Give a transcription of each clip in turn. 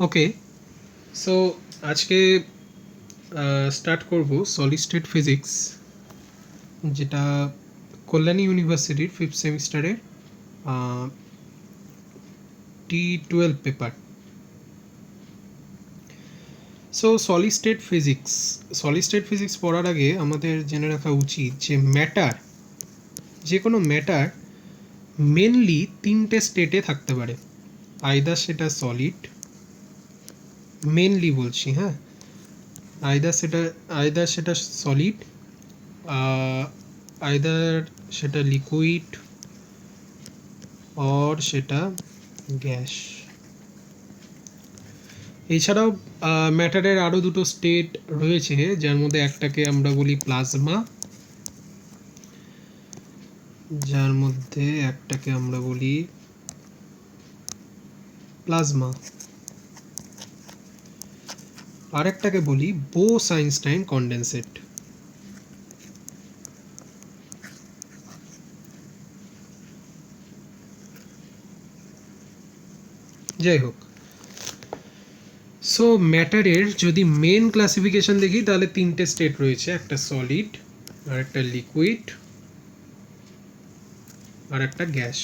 ওকে, so আজকে start করব solid state physics, যেটা কল্যাণী ইউনিভার্সিটির 5th সেমিস্টারের T12 paper. So solid state physics পড়ার আগে আমাদের জেনে রাখা উচিত যে যে কোনো ম্যাটার মেনলি 3টে স্টেটে থাকতে পারে। আইদার সেটা সলিড, মেনলি বলছি, হ্যাঁ, আইদার সেটা সলিড, আইদার সেটা লিকুইড অর সেটা গ্যাস। এছাড়াও ম্যাটারের আরও দুটো স্টেট রয়েছে, যার মধ্যে একটাকে আমরা বলি প্লাজমা, আর একটাকে বলি বোস-আইনস্টাইন কনডেনসেট। যাই হোক, সো ম্যাটারের যদি মেন ক্লাসিফিকেশন দেখি তাহলে 3টে স্টেট রয়েছে, একটা সলিড, আর একটা লিকুইড, আর একটা গ্যাস।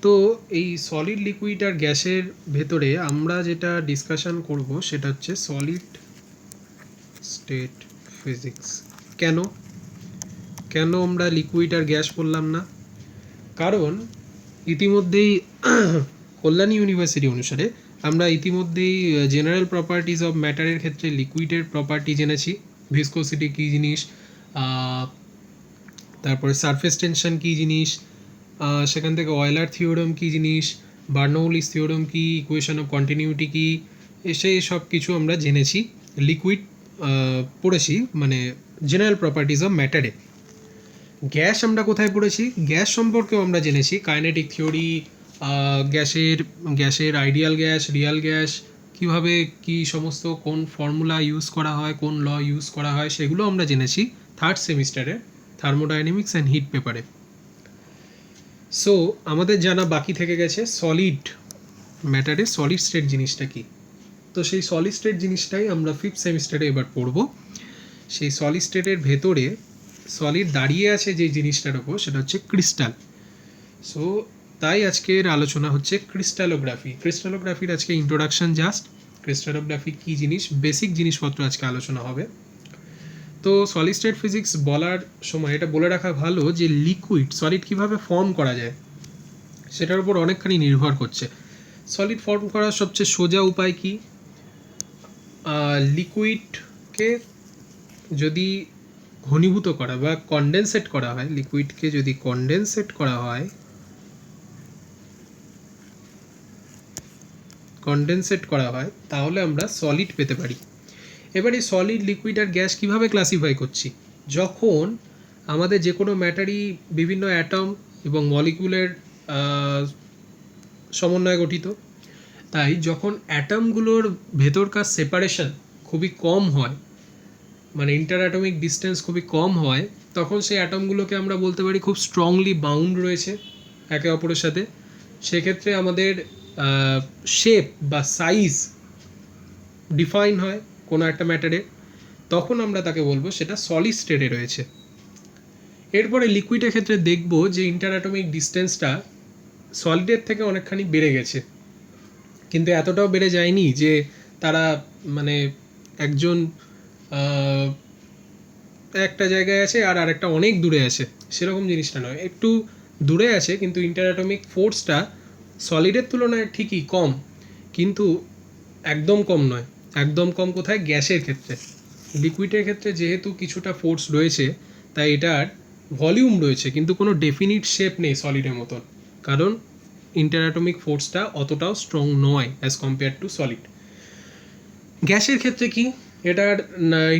তো এই সলিড, লিকুইড আর গ্যাসের ভেতরে আমরা যেটা ডিসকাশন করব সেটা হচ্ছে সলিড স্টেট ফিজিক্স। কেন আমরা লিকুইড আর গ্যাস বললাম না? কারণ ইতিমধ্যেই কল্যাণী ইউনিভার্সিটি অনুসারে আমরা ইতিমধ্যেই জেনারেল প্রপার্টিজ অফ ম্যাটারের ক্ষেত্রে লিকুইডের প্রপার্টি জেনেছি, ভিসকোসিটি কী জিনিস, তারপরে সারফেস টেনশন কী জিনিস, সেখান থেকে অয়েলার থিওরেম কী জিনিস, বার্নৌলিস থিওরেম কী, ইকুয়েশন অফ কন্টিনিউটি কী, সেই সব কিছু আমরা জেনেছি। লিকুইড পড়েছি, মানে জেনারেল প্রপার্টিজ অফ ম্যাটারে। গ্যাস আমরা কোথায় পড়েছি? গ্যাস সম্পর্কেও আমরা জেনেছি কাইনেটিক থিওরি, গ্যাসের আইডিয়াল গ্যাস, রিয়াল গ্যাস, কীভাবে কী সমস্ত কোন ফর্মুলা ইউজ করা হয়, কোন ল ইউজ করা হয়, সেগুলো আমরা জেনেছি 3rd সেমিস্টারে থার্মোডাইনামিক্স অ্যান্ড হিট পেপারে। সো আমাদের জানা বাকি থেকে গেছে সলিড ম্যাটারে সলিড স্টেট জিনিসটা কি। তো সেই সলিড স্টেট জিনিসটাই আমরা 5th সেমিস্টারে এবার পড়ব। সেই সলিড স্টেটের ভেতরে সলিড দাঁড়িয়ে আছে যে জিনিসটার ওপর, সেটা হচ্ছে ক্রিস্টাল। সো তাই আজকের আলোচনা হচ্ছে ক্রিস্টালোগ্রাফির আজকে ইন্ট্রোডাকশন জাস্ট। ক্রিস্টালোগ্রাফি কী জিনিস, বেসিক জিনিসপত্র আজকে আলোচনা হবে। তো সলিড স্টেট ফিজিক্স বলার সময় এটা বলে রাখা ভালো যে লিকুইড সলিড কীভাবে ফর্ম করা যায় সেটার উপর অনেকখানি নির্ভর করছে। সলিড ফর্ম করার সবচেয়ে সোজা উপায় কি? লিকুইডকে যদি ঘনীভূত করা বা কনডেনসেট করা হয়, লিকুইডকে যদি কনডেনসেট করা হয় তাহলে আমরা সলিড পেতে পারি। এবার এই সলিড, লিকুইড আর গ্যাস কীভাবে ক্লাসিফাই করছি? যখন আমাদের যে কোনো ম্যাটারই বিভিন্ন অ্যাটম এবং মলিকুলের সমন্বয়ে গঠিত, তাই যখন অ্যাটমগুলোর ভেতরকার সেপারেশন খুবই কম হয়, মানে ইন্টার অ্যাটমিক ডিস্টেন্স খুবই কম হয়, তখন সেই অ্যাটমগুলোকে আমরা বলতে পারি খুব স্ট্রংলি বাউন্ড রয়েছে একে অপরের সাথে। সেক্ষেত্রে আমাদের শেপ বা সাইজ ডিফাইন হয় কোনো একটা ম্যাটারে, তখন আমরা তাকে বলবো সেটা সলিড স্টেটে রয়েছে। এরপরে লিকুইডের ক্ষেত্রে দেখব যে ইন্টার অ্যাটমিক ডিস্টেন্সটা সলিডের থেকে অনেকখানি বেড়ে গেছে, কিন্তু এতটাও বেড়ে যায়নি যে তারা মানে একজন একটা জায়গায় আছে আর আরেকটা অনেক দূরে আছে, সেরকম জিনিসটা নয়। একটু দূরে আছে, কিন্তু ইন্টার অ্যাটমিক ফোর্সটা সলিডের তুলনায় ঠিকই কম, কিন্তু একদম কম নয়। একদম কম কোথায়? গ্যাসের ক্ষেত্রে। লিকুইডের ক্ষেত্রে যেহেতু কিছুটা ফোর্স রয়েছে, তাই এটার ভলিউম রয়েছে, কিন্তু কোনো ডেফিনিট শেপ নেই সলিডের মতন, কারণ ইন্টার অ্যাটমিক ফোর্সটা অতটাও স্ট্রং নয় অ্যাজ কম্পেয়ার টু সলিড। গ্যাসের ক্ষেত্রে কি? এটার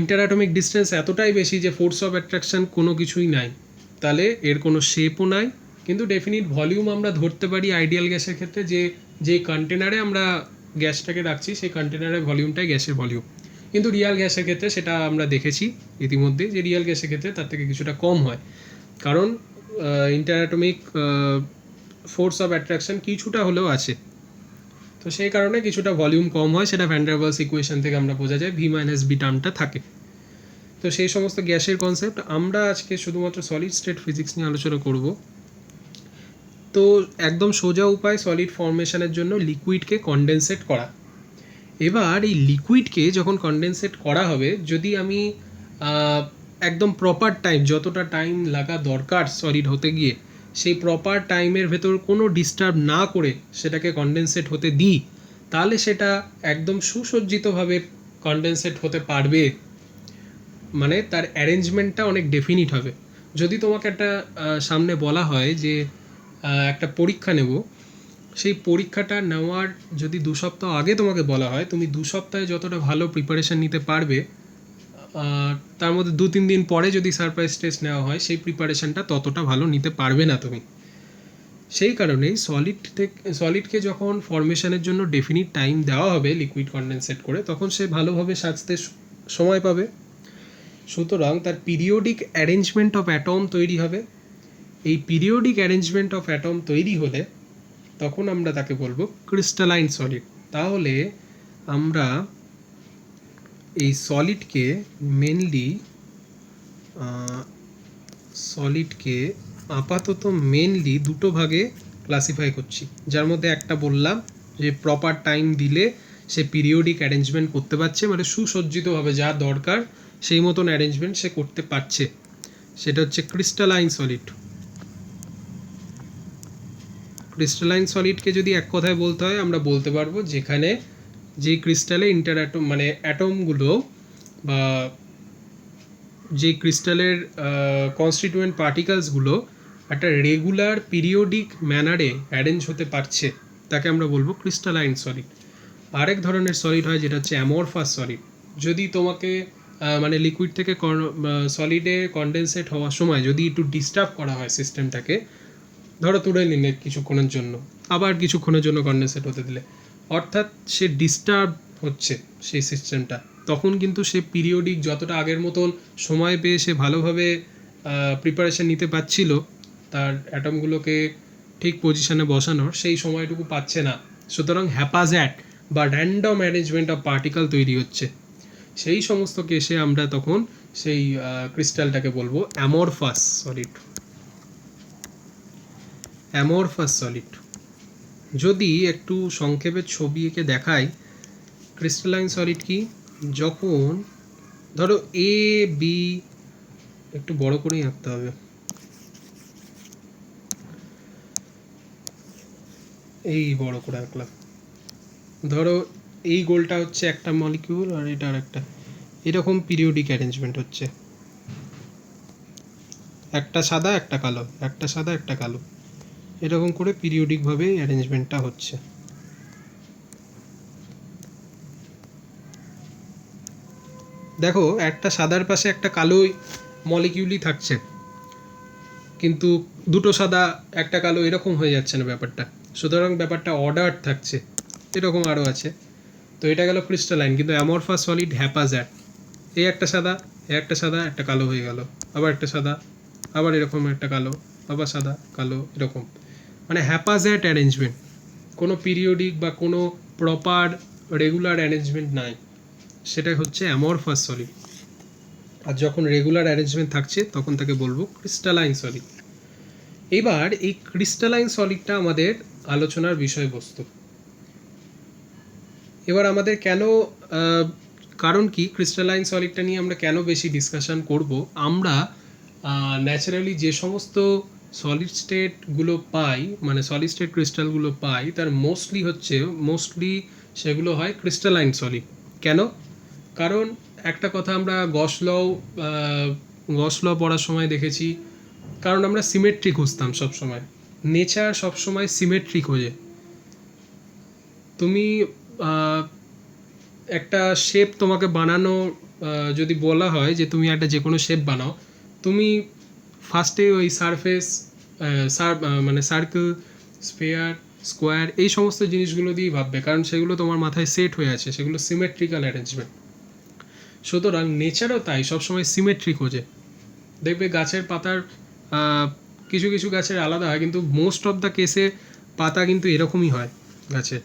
ইন্টার অ্যাটমিক ডিস্টেন্স এতটাই বেশি যে ফোর্স অফ অ্যাট্রাকশন কোনো কিছুই নাই, তাহলে এর কোনো শেপও নাই, কিন্তু ডেফিনিট ভলিউম আমরা ধরতে পারি আইডিয়াল গ্যাসের ক্ষেত্রে, যে কন্টেনারে আমরা গ্যাসটাকে রাখছি সেই কন্টেনারের ভলিউমটাই গ্যাসের ভলিউম। কিন্তু রিয়াল গ্যাসের ক্ষেত্রে সেটা আমরা দেখেছি ইতিমধ্যে যে রিয়াল গ্যাসের ক্ষেত্রে তার থেকে কিছুটা কম হয়, কারণ inter atomic force of attraction কিছুটা হলেও আছে, তো সেই কারণে কিছুটা ভলিউম কম হয়, সেটা ভ্যান ডার ওয়ালস ইকুয়েশন থেকে আমরা বোঝা যায়, ভি মাইনাস বি টার্মটা থাকে। তো সেই সমস্ত গ্যাসের কনসেপ্ট আমরা আজকে শুধুমাত্র সলিড স্টেট ফিজিক্স নিয়ে আলোচনা করব। তো একদম সোজা উপায় সলিড ফর্মেশনের জন্য লিকুইডকে কনডেনসেট করা। এবার এই লিকুইডকে যখন কনডেনসেট করা হবে, যদি আমি একদম প্রপার টাইম, যতটা টাইম লাগা দরকার সলিড হতে গিয়ে, সেই প্রপার টাইমের ভেতর কোনো ডিস্টার্ব না করে সেটাকে কনডেনসেট হতে দিই, তাহলে সেটা একদম সুসজ্জিতভাবে কনডেনসেট হতে পারবে, মানে তার অ্যারেঞ্জমেন্টটা অনেক ডেফিনিট হবে। যদি তোমাকে একটা সামনে বলা হয় যে একটা পরীক্ষা নেব, সেই পরীক্ষাটা নেওয়ার যদি 2 সপ্তাহ আগে তোমাকে বলা হয়, তুমি 2 সপ্তাহে যতটা ভালো প্রিপারেশান নিতে পারবে, তার মধ্যে 2-3 দিন পরে যদি সারপ্রাইজ টেস্ট নেওয়া হয়, সেই প্রিপারেশানটা ততটা ভালো নিতে পারবে না তুমি। সেই কারণেই সলিডকে যখন ফর্মেশনের জন্য ডেফিনিট টাইম দেওয়া হবে লিকুইড কনডেনসেট করে, তখন সে ভালোভাবে সাজতে সময় পাবে। সুতরাং তার পিরিয়ডিক অ্যারেঞ্জমেন্ট অফ অ্যাটম তৈরি হবে। এই পিরিয়ডিক অ্যারেঞ্জমেন্ট অফ অ্যাটম তৈরি হলে তখন আমরা তাকে বলবো ক্রিস্টালাইন সলিড। তাহলে আমরা এই সলিডকে আপাতত মেনলি দুটো ভাগে ক্লাসিফাই করছি, যার মধ্যে একটা বললাম যে প্রপার টাইম দিলে সে পিরিয়ডিক অ্যারেঞ্জমেন্ট করতে পারছে, মানে সুসজ্জিতভাবে যা দরকার সেই মতন অ্যারেঞ্জমেন্ট সে করতে পারছে, সেটা হচ্ছে ক্রিস্টালাইন সলিড। ক্রিস্টালাইন সলিডকে যদি এক কথায় বলতে হয়, আমরা বলতে পারবো যেখানে যে ক্রিস্টালে ইন্টার অ্যাটম, মানে অ্যাটমগুলো বা যে ক্রিস্টালের কনস্টিটিউয়েন্ট পার্টিকেলসগুলো একটা রেগুলার পিরিয়ডিক ম্যানারে অ্যারেঞ্জ হতে পারছে, তাকে আমরা বলবো ক্রিস্টালাইন সলিড। আরেক ধরনের সলিড হয় যেটা হচ্ছে অ্যামরফাস সলিড। যদি তোমাকে মানে লিকুইড থেকে সলিডে কনডেনসেট হওয়ার সময় যদি একটু ডিস্টার্ব করা হয় সিস্টেমটাকে, ধরো তুলে নিলে কিছুক্ষণের জন্য, আবার কিছুক্ষণের জন্য কনডেনসেট হতে দিলে, অর্থাৎ সে ডিস্টার্ব হচ্ছে সেই সিস্টেমটা, তখন কিন্তু সে পিরিয়ডিক যতটা আগের মতন সময় পেয়ে সে ভালোভাবে প্রিপারেশন নিতে পারছিল তার অ্যাটমগুলোকে ঠিক পজিশনে বসানোর, সেই সময়টুকু পাচ্ছে না। সুতরাং হ্যাপাজ্যাট বা র্যান্ডম অ্যারেঞ্জমেন্ট অফ পার্টিকেল তৈরি হচ্ছে। সেই সমস্ত কেসে আমরা তখন সেই ক্রিস্টালটাকে বলবো অ্যামরফাস সলিড। অ্যামরফাস সলিড যদি একটু সংক্ষেপে ছবি এঁকে দেখাই, ক্রিস্টালাইন সলিড কি, যখন ধরো এ বি, একটু বড় করেই আঁকতে হবে, এই বড় করে আঁকলাম, ধরো এই গোলটা হচ্ছে একটা মলিকিউল আর এটা আর একটা, এরকম পিরিয়ডিক অ্যারেঞ্জমেন্ট হচ্ছে, একটা সাদা একটা কালো, একটা সাদা একটা কালো, এরকম করে পিরিয়ডিকভাবে অ্যারেঞ্জমেন্টটা হচ্ছে। দেখো একটা সাদার পাশে একটা কালো মলিকিউলই থাকছে, কিন্তু দুটো সাদা একটা কালো এরকম হয়ে যাচ্ছে না ব্যাপারটা, সুতরাং ব্যাপারটা অর্ডার থাকছে। এরকম আরও আছে। তো এটা গেল ক্রিস্টালাইন। কিন্তু অ্যামরফাস সলিড হ্যাপাজ্যাট, এই একটা সাদা, একটা সাদা, একটা কালো হয়ে গেল, আবার একটা সাদা, আবার এরকম একটা কালো, আবার সাদা কালো, এরকম, মানে হ্যাপাজ্যাট অ্যারেঞ্জমেন্ট, কোনো পিরিয়ডিক বা কোনো প্রপার রেগুলার অ্যারেঞ্জমেন্ট নাই, সেটা হচ্ছে অ্যামরফাস সলিড। আর যখন রেগুলার অ্যারেঞ্জমেন্ট থাকছে তখন তাকে বলবো ক্রিস্টালাইন সলিড। এবার এই ক্রিস্টালাইন সলিডটা আমাদের আলোচনার বিষয়বস্তু। এবার আমাদের কেন, কারণ কি ক্রিস্টালাইন সলিডটা নিয়ে আমরা কেন বেশি ডিসকাশন করব, আমরা ন্যাচারালি যে সমস্ত সলিড স্টেটগুলো পাই, মানে সলিড স্টেট ক্রিস্টালগুলো পাই, তার মোস্টলি সেগুলো হয় ক্রিস্টালাইন সলিড। কেন? কারণ একটা কথা আমরা গস ল পড়ার সময় দেখেছি, কারণ আমরা সিমেট্রি খুঁজতাম সবসময়, নেচার সবসময় সিমেট্রি খোঁজে। তুমি একটা শেপ তোমাকে বানানো যদি বলা হয় যে তুমি একটা যে কোনো শেপ বানাও, তুমি ফার্স্টে ওই সারফেস, মানে সার্কেল, স্ফেয়ার, স্কোয়ার, এই সমস্ত জিনিসগুলো দিয়েই ভাববে, কারণ সেগুলো তোমার মাথায় সেট হয়ে আছে, সেগুলো সিমেট্রিক্যাল অ্যারেঞ্জমেন্ট। সুতরাং নেচারও তাই, সবসময় সিমেট্রি খোঁজে। দেখবে গাছের পাতার কিছু কিছু গাছের আলাদা হয়, কিন্তু মোস্ট অফ দ্য কেসে পাতা কিন্তু এরকমই হয় গাছের,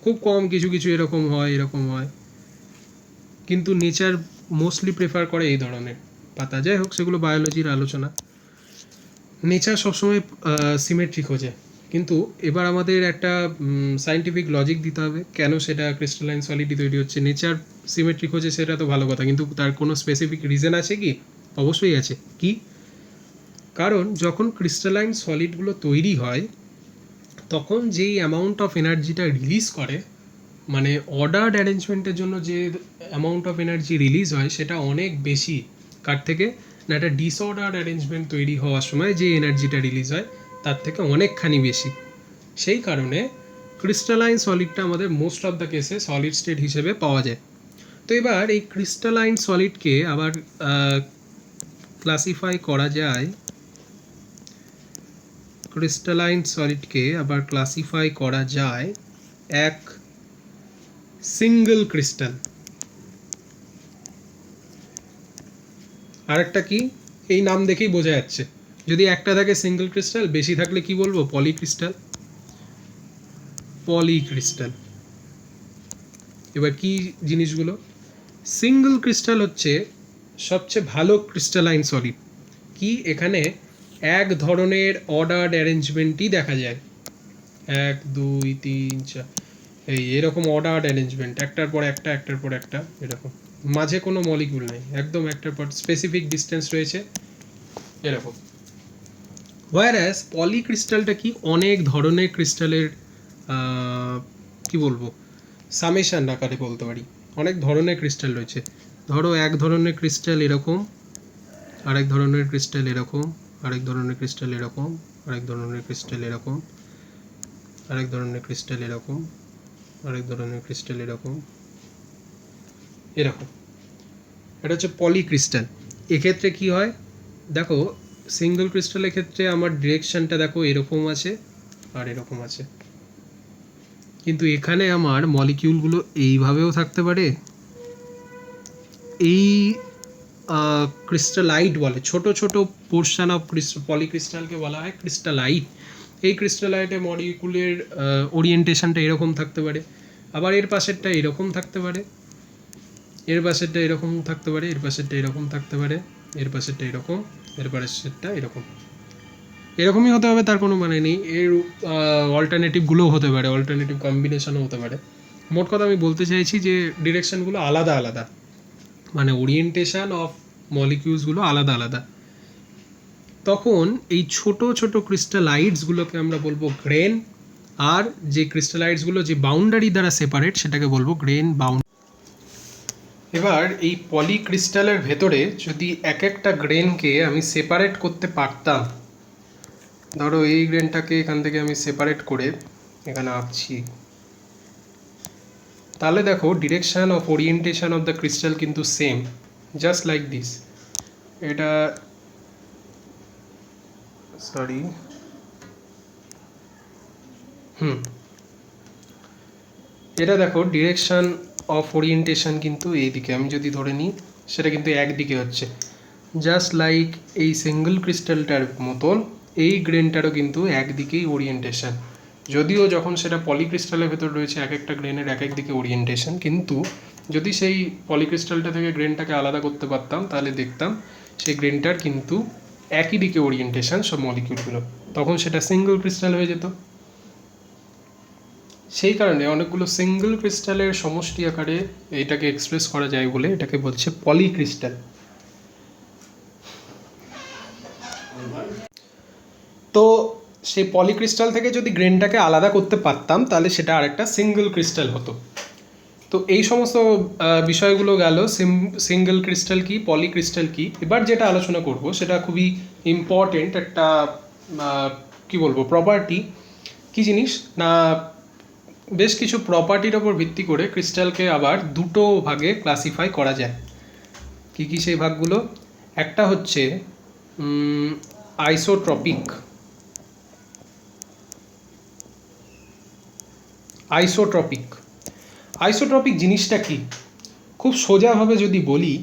খুব কম কিছু কিছু এরকম হয়, কিন্তু নেচার মোস্টলি প্রেফার করে এই ধরনের পাতা। যাই হোক, সেগুলো বায়োলজির আলোচনা। নেচার সবসময় সিমেট্রি খোঁজে, কিন্তু এবার আমাদের একটা সায়েন্টিফিক লজিক দিতে হবে কেন সেটা ক্রিস্টালাইন সলিডই তৈরি হচ্ছে। নেচার সিমেট্রি খোঁজে সেটা তো ভালো কথা, কিন্তু তার কোনো স্পেসিফিক রিজন আছে কি? অবশ্যই আছে। কি? কারণ যখন ক্রিস্টালাইন সলিডগুলো তৈরি হয় তখন যেই অ্যামাউন্ট অফ এনার্জিটা রিলিজ করে, মানে অর্ডার্ড অ্যারেঞ্জমেন্টের জন্য যে অ্যামাউন্ট অফ এনার্জি রিলিজ হয় সেটা অনেক বেশি কার থেকে না, একটা ডিসঅর্ডার্ড অ্যারেঞ্জমেন্ট তৈরি হওয়ার সময় যে এনার্জিটা রিলিজ হয় তার থেকে অনেকখানি বেশি। সেই কারণে ক্রিস্টালাইন সলিডটা আমাদের মোস্ট অফ দ্য কেসে সলিড স্টেট হিসেবে পাওয়া যায়। তো এবার এই ক্রিস্টালাইন সলিডকে আবার ক্লাসিফাই করা যায়, ক্রিস্টালাইন সলিডকে আবার ক্লাসিফাই করা যায় এক সিঙ্গেল ক্রিস্টাল, আরেকটা কি এই নাম দেখেই বোঝা যাচ্ছে, যদি একটা থাকে সিঙ্গেল ক্রিস্টাল, বেশি থাকলে কি বলবো? পলিক্রিস্টাল। পলিক্রিস্টাল। এবার কি জিনিসগুলো? সিঙ্গেল ক্রিস্টাল হচ্ছে সবচেয়ে ভালো ক্রিস্টালাইন সলিড। কি? এখানে এক ধরনের অর্ডার্ড অ্যারেঞ্জমেন্টই দেখা যায়, 1 2 3 4, এই এরকম অর্ডার্ড অ্যারেঞ্জমেন্ট, একটার পর একটা, একটার পর একটা, এরকম। মাঝে কোনো মলিকিউল নাই, একদম একটার পর স্পেসিফিক ডিস্টেন্স রয়েছে, এরকম। ওয়ারাস পলিক্রিস্টালটা কি? অনেক ধরনের ক্রিস্টালের কি বলবো, সামেশন আকারে বলতে পারি। অনেক ধরনের ক্রিস্টাল রয়েছে। ধরো এক ধরনের ক্রিস্টাল এরকম, আরেক ধরনের ক্রিস্টাল এরকম, আরেক ধরনের ক্রিস্টাল এরকম, আরেক ধরনের ক্রিস্টাল এরকম, আরেক ধরনের ক্রিস্টাল এরকম, আরেক ধরনের ক্রিস্টাল এরকম, এরকম। এটা হচ্ছে পলিক্রিস্টাল। এক্ষেত্রে কি হয় দেখো, সিঙ্গেল ক্রিস্টালের ক্ষেত্রে আমার ডিরেকশনটা দেখো এরকম আছে আর এরকম আছে, কিন্তু এখানে আমার মলিকিউলগুলো এইভাবেও থাকতে পারে। এই ক্রিস্টালাইট বলে, ছোট ছোট পোর্শন অফ পলিক্রিস্টালকে বলা হয় ক্রিস্টালাইট। এই ক্রিস্টালাইটে মলিকিউলের ওরিয়েন্টেশনটা এরকম থাকতে পারে, আবার এর পাশেরটা এরকম থাকতে পারে, এর পাশেরটা এরকম থাকতে পারে, এর পাশেরটা এরকম থাকতে পারে, এর পাশেরটা এরকম, এর পাশেরটা এরকম। এরকমই হতে হবে তার কোনো মানে নেই, এর অল্টারনেটিভগুলোও হতে পারে, অল্টারনেটিভ কম্বিনেশনও হতে পারে। মোট কথা আমি বলতে চাইছি যে ডিরেকশনগুলো আলাদা আলাদা, মানে ওরিয়েন্টেশন অফ মলিকিউলসগুলো আলাদা আলাদা। তখন এই ছোট ছোট ক্রিস্টালাইটসগুলোকে আমরা বলবো গ্রেন, আর যে ক্রিস্টালাইটসগুলো যে বাউন্ডারি দ্বারা সেপারেট সেটাকে বলবো গ্রেন বাউন্ড। এবার এই পলিক্রিস্টালের ভেতরে যদি এক একটা গ্রেনকে আমি সেপারেট করতে পারতাম, ধরো এই গ্রেনটাকে এখান থেকে আমি সেপারেট করে এখানে আঁকছি, তাহলে দেখো direction of orientation of the crystal কিন্তু সেম, জাস্ট লাইক দিস। এটা সরি এটা দেখো ডিরেকশন অফ ওরিয়েন্টেশন কিন্তু এই দিকে, আমি যদি ধরে নিই সেটা কিন্তু একদিকে হচ্ছে, জাস্ট লাইক এই সিঙ্গেল ক্রিস্টালটার মতন এই গ্রেনটারও কিন্তু একদিকেই ওরিয়েন্টেশন। যদিও যখন সেটা পলিক্রিস্টালের ভেতর রয়েছে এক একটা গ্রেনের এক এক দিকে ওরিয়েন্টেশন, কিন্তু যদি সেই পলিক্রিস্টালটা থেকে গ্রেনটাকে আলাদা করতে পারতাম তাহলে দেখতাম সেই গ্রেনটার কিন্তু একই দিকে ওরিয়েন্টেশন সব মলিকিউলগুলো, তখন সেটা সিঙ্গেল ক্রিস্টাল হয়ে যেত। সেই কারণে অনেকগুলো সিঙ্গেল ক্রিস্টালের সমষ্টি আকারে এটাকে এক্সপ্রেস করা যায় বলে এটাকে বলছে পলিক্রিস্টাল। তো সেই পলিক্রিস্টাল থেকে যদি গ্রেনটাকে আলাদা করতে পারতাম তাহলে সেটা আরেকটা সিঙ্গেল ক্রিস্টাল হতো। তো এই সমস্ত বিষয়গুলো গেল সিঙ্গেল ক্রিস্টাল কি, পলিক্রিস্টাল কি। এবার যেটা আলোচনা করব সেটা খুবই ইম্পর্টেন্ট একটা কি বলবো প্রপার্টি। কি জিনিস না, বেশ কিছু প্রপার্টির ওপর ভিত্তি করে ক্রিস্টালকে আবার দুটো ভাগে ক্লাসিফাই করা যায়। কি কি সেই ভাগগুলো? একটা হচ্ছে আইসোট্রপিক। আইসোট্রপিক জিনিসটা কি? খুব সোজাভাবে যদি বলি,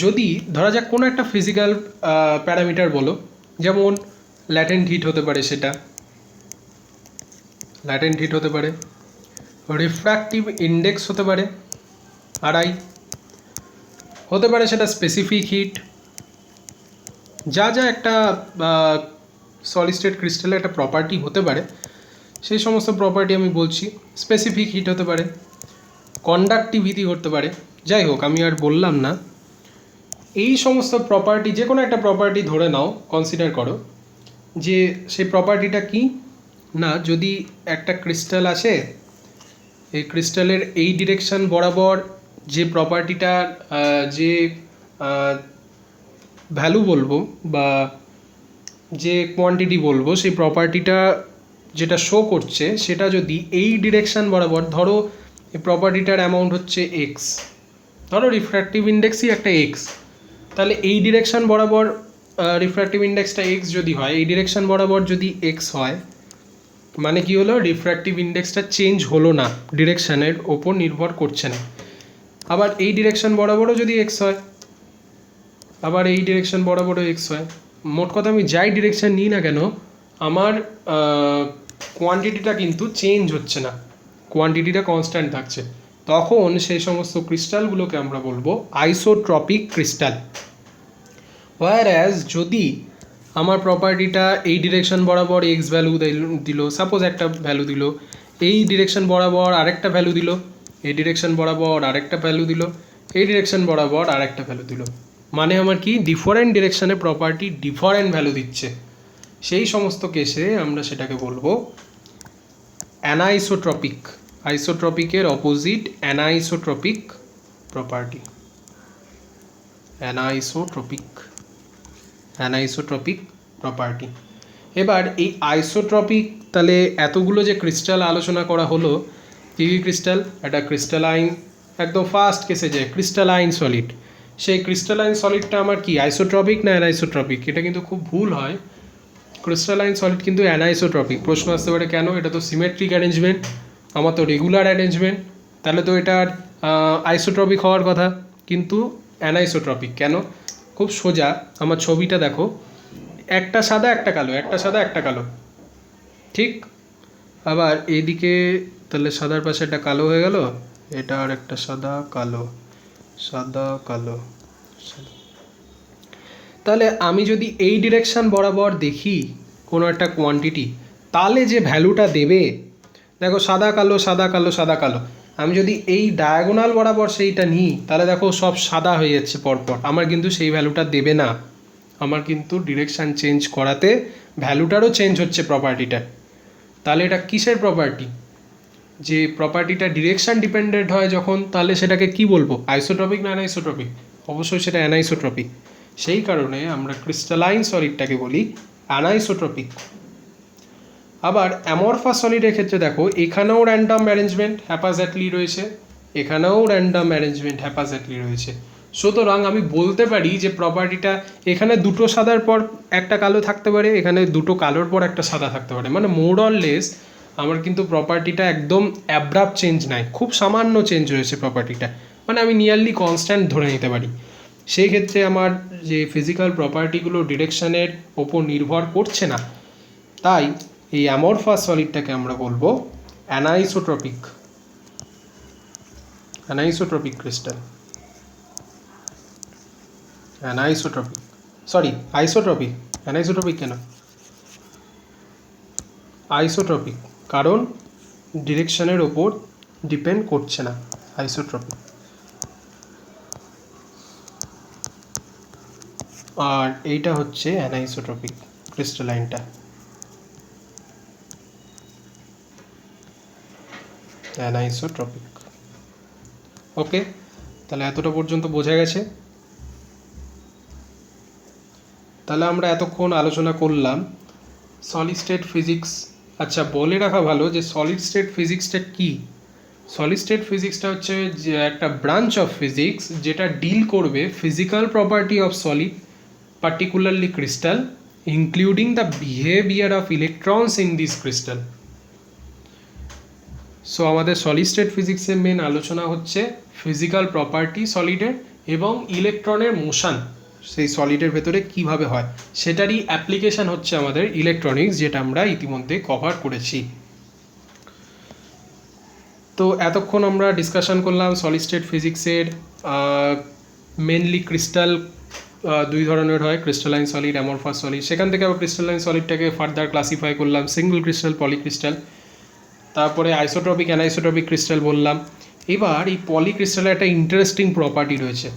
যদি ধরা যাক কোনো একটা ফিজিক্যাল প্যারামিটার বলো, যেমন ল্যাটেন্ট হিট হতে পারে, সেটা ল্যাটেন্ট হিট হতে পারে। রিফ্র্যাক্টিভ ইন্ডেক্স হতে পারে আড়াই, হতে পারে সেটা স্পেসিফিক হিট। যা যা একটা সলিড স্টেট ক্রিস্টালের একটা প্রপার্টি হতে পারে সেই সমস্ত প্রপার্টি আমি বলছি। স্পেসিফিক হিট হতে পারে, কন্ডাক্টিভিটি হতে পারে, যাই হোক আমি আর বললাম না। এই সমস্ত প্রপার্টি, যে কোনো একটা প্রপার্টি ধরে নাও, কনসিডার করো যে সেই প্রপার্টিটা কি না, যদি একটা ক্রিস্টাল আসে, এই ক্রিস্টালের এই ডিরেকশন বরাবর যে প্রপার্টিটার যে ভ্যালু বলবো বা যে কোয়ান্টিটি বলবো, সেই প্রপার্টিটা যেটা শো করছে সেটা যদি এই ডিরেকশন বরাবর, ধরো এই প্রপার্টিটার অ্যামাউন্ট হচ্ছে এক্স, ধরো রিফ্র্যাক্টিভ ইন্ডেক্সই একটা এক্স, তাহলে এই ডিরেকশন বরাবর রিফ্র্যাক্টিভ ইন্ডেক্সটা এক্স যদি হয়, এই ডিরেকশন বরাবর যদি এক্স হয়, মানে কি হলো, রিফ্র্যাক্টিভ ইন্ডেক্সটা চেঞ্জ হলো না, ডিরেকশানের ওপর নির্ভর করছে না। আবার এই ডিরেকশন বরাবরও যদি এক্স হয়, আবার এই ডিরেকশন বরাবরও এক্স হয়, মোট কথা আমি যাই ডিরেকশন নিই না কেন আমার কোয়ান্টিটিটা কিন্তু চেঞ্জ হচ্ছে না, কোয়ান্টিটিটা কনস্ট্যান্ট থাকছে, তখন সেই সমস্ত ক্রিস্টালগুলোকে আমরা বলবো আইসোট্রপিক ক্রিস্টাল। হোয়ারঅ্যাজ যদি আমার প্রপার্টিটা এই ডিরেকশন বরাবর এক্স ভ্যালু দিল, সাপোজ একটা ভ্যালু দিল, এই ডিরেকশন বরাবর আরেকটা ভ্যালু দিল, এই ডিরেকশন বরাবর আরেকটা ভ্যালু দিল, এই ডিরেকশন বরাবর আরেকটা ভ্যালু দিল, মানে আমার কি ডিফারেন্ট ডিরেকশনে প্রপার্টি ডিফারেন্ট ভ্যালু দিচ্ছে, সেই সমস্ত কেসে আমরা সেটাকে বলবো অ্যানাইসোট্রপিক। আইসোট্রপিকের অপোজিট অ্যানাইসোট্রপিক প্রপার্টি, অ্যানাইসোট্রপিক প্রপার্টি। এবার এই আইসোট্রপিক, তাহলে এতগুলো যে ক্রিস্টাল আলোচনা করা হলো, কী কী ক্রিস্টাল, একটা ক্রিস্টালাইন, একদম ফার্স্ট কেসে যে ক্রিস্টালাইন সলিড, সেই ক্রিস্টালাইন সলিডটা আমার কি আইসোট্রপিক না অ্যানাইসোট্রপিক? এটা কিন্তু খুব ভুল হয়, ক্রিস্টালাইন সলিড কিন্তু অ্যানাইসোট্রপিক। প্রশ্ন আসতে পারে কেন, এটা তো সিমেট্রিক অ্যারেঞ্জমেন্ট, আমার তো রেগুলার অ্যারেঞ্জমেন্ট, তাহলে তো এটার আইসোট্রপিক হওয়ার কথা, কিন্তু অ্যানাইসোট্রপিক কেন? খুব সোজা, আমার ছবিটা দেখো, একটা সাদা একটা কালো, একটা সাদা একটা কালো, ঠিক? আবার এইদিকে তাহলে সাদার পাশে একটা কালো হয়ে গেল, এটা আর একটা সাদা কালো, সাদা কালো, সাদা। তাহলে আমি যদি এই ডিরেকশন বরাবর দেখি কোনো একটা কোয়ান্টিটি, তাহলে যে ভ্যালুটা দেবে, দেখো সাদা কালো সাদা কালো সাদা কালো, আমি যদি এই ডায়াগোনাল বরাবর সেইটা নিই, তাহলে দেখো সব সাদা হয়ে যাচ্ছে পরপর, আমার কিন্তু সেই ভ্যালুটা দেবে না, আমার কিন্তু ডিরেকশান চেঞ্জ করাতে ভ্যালুটারও চেঞ্জ হচ্ছে প্রপার্টিটা। তাহলে এটা কিসের প্রপার্টি? যে প্রপার্টিটা ডিরেকশান ডিপেন্ডেন্ট হয় যখন, তাহলে সেটাকে কি বলবো, আইসোট্রপিক না অ্যানাইসোট্রপিক? অবশ্যই সেটা অ্যানাইসোট্রপিক। সেই কারণে আমরা ক্রিস্টালাইন সলিডটাকে বলি অ্যানাইসোট্রপিক। আবার অ্যামরফাস সলিডের ক্ষেত্রে দেখো, এখানেও র্যান্ডম অ্যারেঞ্জমেন্ট হ্যাপাজেটলি রয়েছে, এখানেও র্যান্ডম অ্যারেঞ্জমেন্ট হ্যাপাজেটলি রয়েছে, সুতরাং আমি বলতে পারি যে প্রপার্টিটা এখানে দুটো সাদার পর একটা কালো থাকতে পারে, এখানে দুটো কালোর পর একটা সাদা থাকতে পারে, মানে মোর অর লেস আমার কিন্তু প্রপার্টিটা একদম অ্যাব্রাপ্ট চেঞ্জ নাই, খুব সামান্য চেঞ্জ রয়েছে প্রপার্টিটা, মানে আমি নিয়ারলি কনস্ট্যান্ট ধরে নিতে পারি। সেই ক্ষেত্রে আমার যে ফিজিক্যাল প্রপার্টিগুলো ডিরেকশানের ওপর নির্ভর করছে না, তাই এই অ্যামরফাস সলিডটাকে আমরা বলবো অ্যানাইসোট্রপিক, অ্যানাইসোট্রপিক ক্রিস্টাল, অ্যানাইসোট্রপিক, সরি আইসোট্রপিক। অ্যানাইসোট্রপিক কেন? আইসোট্রপিক, কারণ ডিরেকশনের ওপর ডিপেন্ড করছে না, আইসোট্রপিক। আর এইটা হচ্ছে অ্যানাইসোট্রপিক ক্রিস্টালাইনটা, অ্যানাইসোট্রপিক। ওকে, তাহলে এতটা পর্যন্ত বোঝা গেছে। তাহলে আমরা এতক্ষণ আলোচনা করলাম সলিড স্টেট ফিজিক্স। আচ্ছা, বলে রাখা ভালো যে সলিড স্টেট ফিজিক্সটা কী। সলিড স্টেট ফিজিক্সটা হচ্ছে যে একটা ব্রাঞ্চ অফ ফিজিক্স যেটা ডিল করবে physical property of solid, particularly crystal, including the behaviour of electrons in this crystal. So আমাদের সলিড স্টেট ফিজিক্সের মেন আলোচনা হচ্ছে ফিজিক্যাল প্রপার্টি সলিডের এবং ইলেকট্রনের মোশন, সেই সলিডের ভেতরে কিভাবে হয় সেটারই অ্যাপ্লিকেশন হচ্ছে আমাদের ইলেকট্রনিক্স, যেটা আমরা ইতিমধ্যে কভার করেছি। তো এতক্ষণ আমরা ডিসকাশন করলাম সলিড স্টেট ফিজিক্সের মেনলি ক্রিস্টাল দুই ধরনের হয়, ক্রিস্টালাইন সলিড, অ্যামরফাস সলিড। সেখান থেকে আবার ক্রিস্টালাইন সলিডটাকে ফার্দার ক্লাসিফাই করলাম সিঙ্গেল ক্রিস্টাল, পলিক্রিস্টাল, তারপরে আইসোট্রপিক অ্যানাইসোট্রপিক ক্রিস্টাল বললাম। এবার এই পলিক্রিস্টালের একটা ইন্টারেস্টিং প্রপার্টি রয়েছে,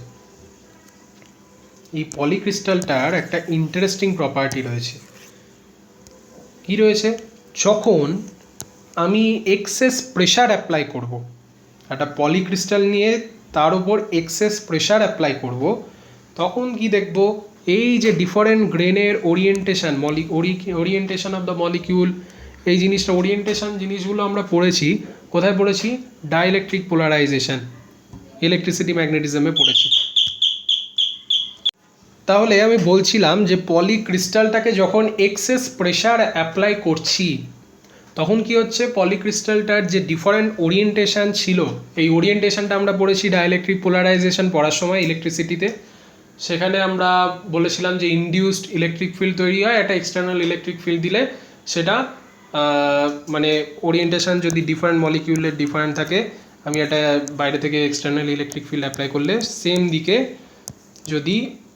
এই পলিক্রিস্টালটার একটা ইন্টারেস্টিং প্রপার্টি রয়েছে। কি রয়েছে? যখন আমি এক্সেস প্রেশার অ্যাপ্লাই করব, একটা পলিক্রিস্টাল নিয়ে তার উপর এক্সেস প্রেশার অ্যাপ্লাই করব, তখন কি দেখব, এই যে ডিফারেন্ট গ্রেনের orientation, orientation of the molecule, এই জিনিসটা ওরিয়েন্টেশন জিনিসগুলো আমরা পড়েছি কোথায় পড়েছি? ডাইইলেকট্রিক পোলারাইজেশন, ইলেকট্রিসিটি ম্যাগনেটিজমে পড়েছি। তাহলে আমি বলছিলাম যে পলিক্রিস্টালটাকে যখন এক্সেস প্রেশার অ্যাপ্লাই করছি, তখন কি হচ্ছে, পলিক্রিস্টালটার যে ডিফারেন্ট ওরিয়েন্টেশন ছিল, এই ওরিয়েন্টেশনটা আমরা পড়েছি ডাইইলেকট্রিক পোলারাইজেশন পড়ার সময় ইলেকট্রিসিটিতে। সেখানে আমরা বলেছিলাম যে ইনডিউসড ইলেকট্রিক ফিল্ড তৈরি হয়, একটা এক্সটার্নাল ইলেকট্রিক ফিল্ড দিলে সেটা মানে ওরিয়েন্টেশন যদি ডিফারেন্ট মলিকিউলের ডিফারেন্ট থাকে, আমি একটা বাইরে থেকে এক্সটার্নাল ইলেকট্রিক ফিল্ড অ্যাপ্লাই করলে সেম দিকে যদি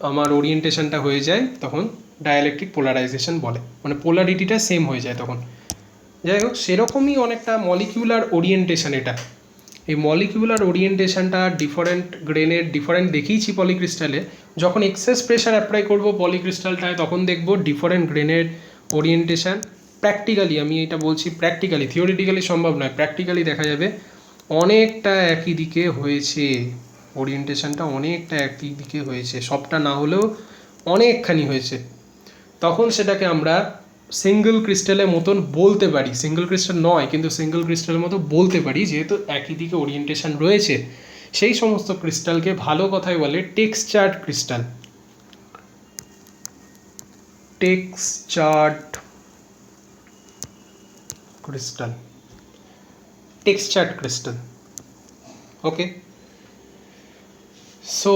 আমার ওরিয়েন্টেশনটা হয়ে যায়, তখন ডাইইলেকট্রিক পোলারাইজেশন বলে, মানে পোলারিটিটা সেম হয়ে যায় তখন। যাই হোক, সেরকমই অনেকটা মলিকিউলার ওরিয়েন্টেশন এটা। এই মলিকিউলার ওরিয়েন্টেশনটা ডিফারেন্ট গ্রেনের ডিফারেন্ট দেখিয়েছি পলিক্রিস্টালে। যখন এক্সেস প্রেশার অ্যাপ্লাই করব পলিক্রিস্টালটায়, তখন দেখব ডিফারেন্ট গ্রেনের ওরিয়েন্টেশন প্র্যাকটিক্যালি, আমি এটা বলছি প্র্যাকটিক্যালি, থিওরিটিক্যালি সম্ভব নয়, প্র্যাকটিক্যালি দেখা যাবে অনেকটা একই দিকে হয়েছে, ওরিয়েন্টেশনটা অনেকটা একই দিকে হয়েছে, সবটা না হলেও অনেকখানি হয়েছে। তখন সেটাকে আমরা সিঙ্গেল ক্রিস্টালের মতন বলতে পারি, সিঙ্গেল ক্রিস্টাল নয় কিন্তু সিঙ্গেল ক্রিস্টালের মতো বলতে পারি, যেহেতু একই দিকে ওরিয়েন্টেশন রয়েছে। সেই সমস্ত ক্রিস্টালকে ভালো কথায় বলে textured crystal, textured crystal, textured crystal. Okay, so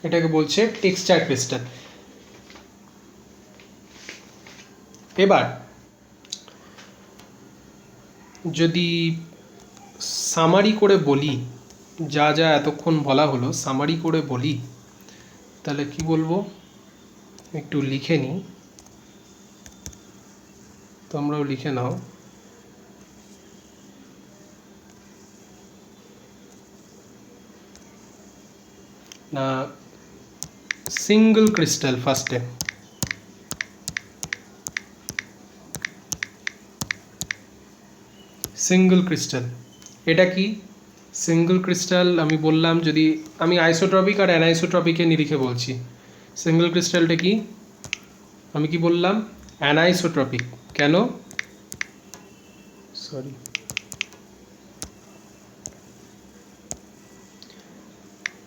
এটাকে বলছে টেক্সচার ক্রিস্টাল। এবার যদি সামারি করে বলি, যা যা এতক্ষণ বলা হলো সামারি করে বলি, তাহলে কি বলবো একটু লিখে নিই, তোমরাও লিখে নাও। না, সিঙ্গেল ক্রিস্টাল ফার্স্টে, সিঙ্গেল ক্রিস্টাল এটা কি? সিঙ্গেল ক্রিস্টাল আমি বললাম, যদি আমি আইসোট্রপিক আর অ্যানাইসোট্রপিকের নিরিখে বলছি, সিঙ্গেল ক্রিস্টালটা কি? আমি কি বললাম? অ্যানাইসোট্রপিক। কেন? সরি,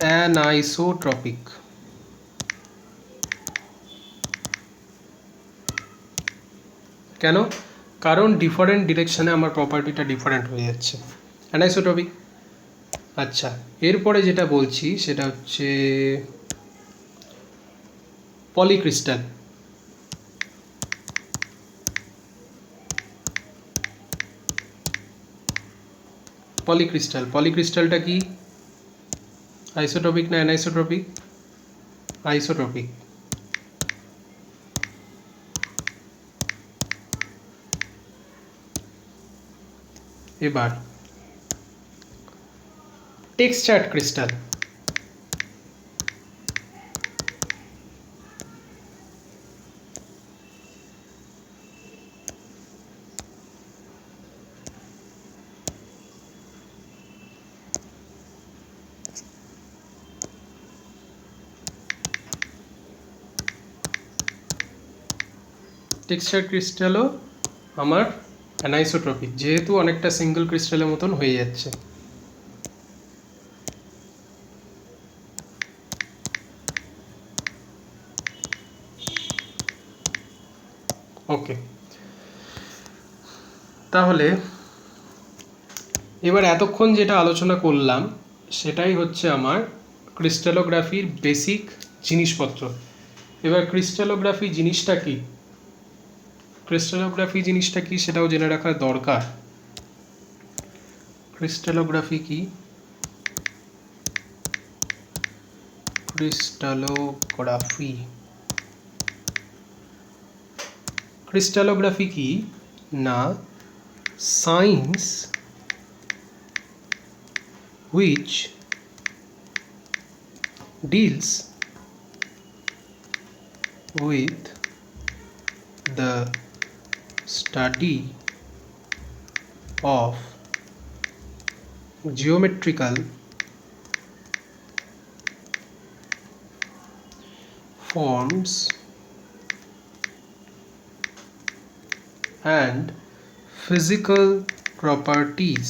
অ্যানাইসোট্রপিক। কেন? কারণ ডিফারেন্ট ডিরেকশানে আমার প্রপার্টিটা ডিফারেন্ট হয়ে যাচ্ছে, অ্যানাইসোট্রপিক। আচ্ছা, এরপরে যেটা বলছি সেটা হচ্ছে পলিক্রিস্টাল। পলিক্রিস্টাল, পলিক্রিস্টালটা কি? আইসোট্রপিক না অ্যানাইসোট্রপিক? আইসোট্রপিক। এবার টেক্সচার্ড ক্রিস্টাল, টেক্সচার ক্রিস্টালও আমার অ্যানাইসোট্রপিক, যেহেতু অনেকটা সিঙ্গেল ক্রিস্টালের মতন হয়ে যাচ্ছে। ওকে, তাহলে এবার এতক্ষণ যেটা আলোচনা করলাম সেটাই হচ্ছে আমার ক্রিস্টালোগ্রাফির বেসিক জিনিসপত্র। এবার ক্রিস্টালোগ্রাফি জিনিসটা কি, ক্রিস্টালোগ্রাফি জিনিসটা কি সেটাও জেনে রাখা দরকার। ক্রিস্টালোগ্রাফি কি, ক্রিস্টালোগ্রাফি, ক্রিস্টালোগ্রাফি কি না science which deals with the study of geometrical forms and physical properties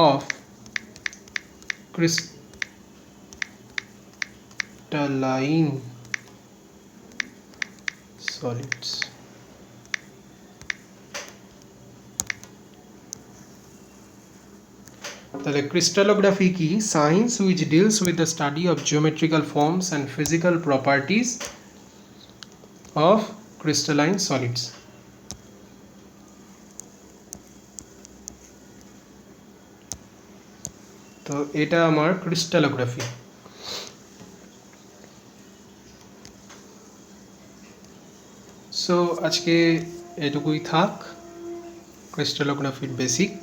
of crystalline solids. তাহলে ক্রিস্টালোগ্রাফি কি, science which deals with the study of geometrical forms and physical properties of crystalline solids. তো এটা আমার crystallography. So আজকে এটুকুই থাক ক্রিস্টালোগ্রাফির basic.